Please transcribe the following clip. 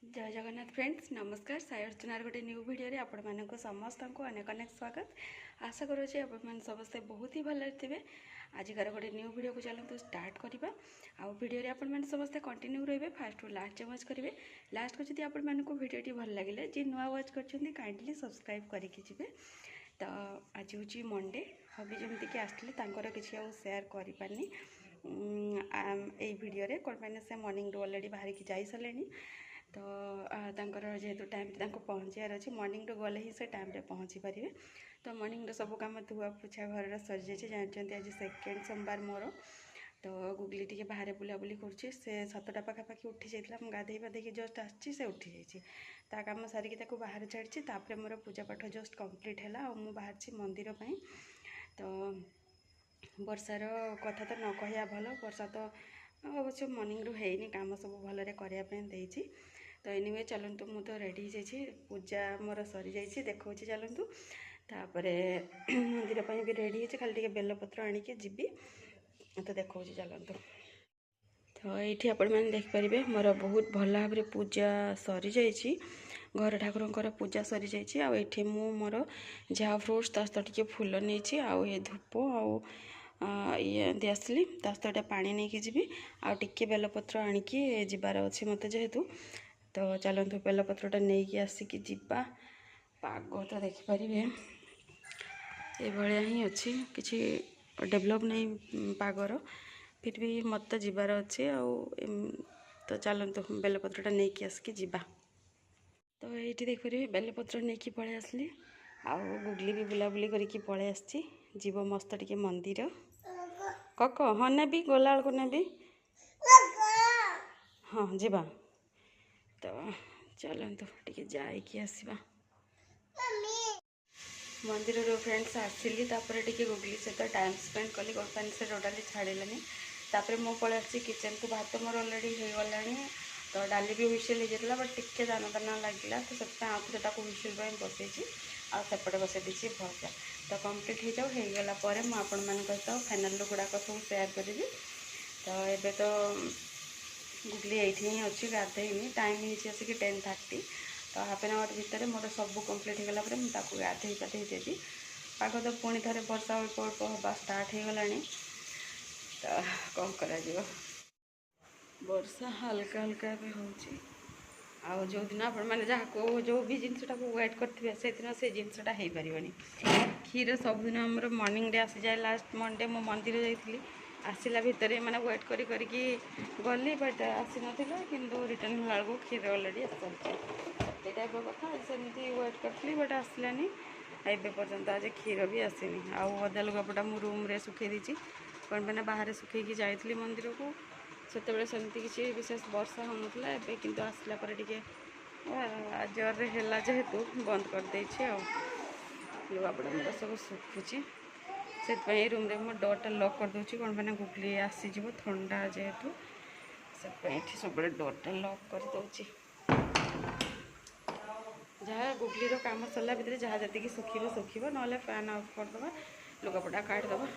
जय जगन्नाथ फ्रेंड्स नमस्कार साई अर्चनार गोटे न्यू भिडियो आपण मानक समस्त को अनेक अनेक स्वागत आशा करुँचे आपण समस्ते बहुत ही भल थे। आजिकार गोटे न्यू वीडियो को चलते स्टार्ट करवा आउ वीडियो आपण मैंने समस्ते कंटिन्यू रहे फास्ट टू लास्ट वाच करेंगे। लास्ट को जब आपण को वीडियो भल लगे जी नुआ वाच कर काइंडली सब्सक्राइब करके जी। तो आज हूँ मंडे हबी जमीक आसते किसी सेयार करें ये वीडियो कौन मैंने से मॉर्निंग अलरेडी बाहर की जा सारे। तो जेहेतु टाइम पहुँचार अच्छे मॉर्निंग गले ही से टाइम पहुँची पारे। तो मॉर्निंग सब कम धुआ पोछा घर सरी जाए जानते आज सेकेंड सोमवार मोर। तो गुगली टी बाहर बुलाबुली कर सतटा पाखापाखि उठी जाता गाधे पाधे जस्ट आसी से उठी जाता कम सारिकी बाहर छाड़ी मोर पूजा पाठ जस्ट कम्प्लीट है मु बाहर मंदिर पर। तो वर्षार कथा तो न कहया भल वर्षा तो अवश्य मॉर्निंग रू है कम सब भलरे करने। तो एनिवे चलतु मु तो रेडी हो पूजा मोर सरी जाइए देखा चलतु तापर मंदिर भी रेडी है खाली टे बेलपत्र आणिकी जीवी। तो देखा चलतु। तो ये आपण मैंने देखिपारे मोर बहुत भल भाव पूजा सरी जाइए घर ठाकुर पूजा सरी जाइए। आठी मु मोर जहाँ फ्रुट्स ता सहित टे फूल नहीं आउ ये धूप आउ ये आसली ता सहित पानी नहीं कि जी आगे बेलपत्र आणिकी जबार अच्छे मत जेहेतु। तो चलतु बेलपत्रटा नहीं आसिकी जीवा पाग तो देखिपारे ये ही अच्छी किसी डेभलप नहीं पागर फिर भी मत जीवार अच्छे तो चलतु बेलपत्रटा नहीं आसिकी जीवा। तो ये देखिए बेलपत्र नहीं पलि आसली आउ गुगली भी बुलाबुली करके पलि आसी जीव मस्त टे मंदिर कक हाँ नेबी गला को नेबी हाँ जीवा। तो चलतु टे जाइए आसवा मंदिर फ्रेंड्स आसली टे गुगली सहित टाइम स्पेंड कली कौन से टोटाली छाड़लानी। तापर मो पलि आसी किचन को भात मोर अलरेडी हो गलानी। तो डाली भी हुइसिल हो जाता बट टिके दाना दाना लगे तो से आउटा हुइसिल बसई आसेपटे बसई दी भजा। तो कम्प्लीट हो जाऊ हो गला मुझे फाइनाल गुड़ाक सब सेयार करी। तो ये तो गुगली ये ही अच्छी गाधेनी टाइम ही आसिक 10:30। तो हाफ एन आवर भितर मोर सब कम्प्लीट हो गला गाधे पाधे देवी पाग तो पुणी थे वर्षा अल्प अल्प हवा स्टार्ट हो गला। तो कौन कर वर्षा हल्का हल्का भी हो जो दिन आप जहाँ जो भी जिनटा वेट करेंगे से दिन से जिनटा हो पारे। क्षीर सबुदिन आमर मॉर्निंग डे आसी जाए लास्ट मंडे मो मंदिर जाइली आसला भितर मैंने वेट करके गली बट आसी नाला किंतु रिटर्न होला बेलू क्षीर अलरेडी आसी ये टाइप कथा सेमती वेट करी बट आसलानी एवं पर्यंत आज क्षीर भी आसनी। आउ अदा लुगापटा मु रूम रे सुखे दी कौन मैंने बाहर सुखी जाइली मंदिर को से सेमती किसी विशेष वर्षा हो नाला एवं किंतु आसला टे जोर है जेहेतु बंद करदे लुगापटा मोर सब सुखुची से रूम रे मो डोरटा लॉक कर दूची कौन मैंने गुगली आसीज थंडा जेहेतु से सब डोरटा लॉक कर दूची। जहाँ गुगली कम सरला भितर जहाँ जी सुखी सुखी ना फैन ऑफ करदे लुगापटा काटिदेव।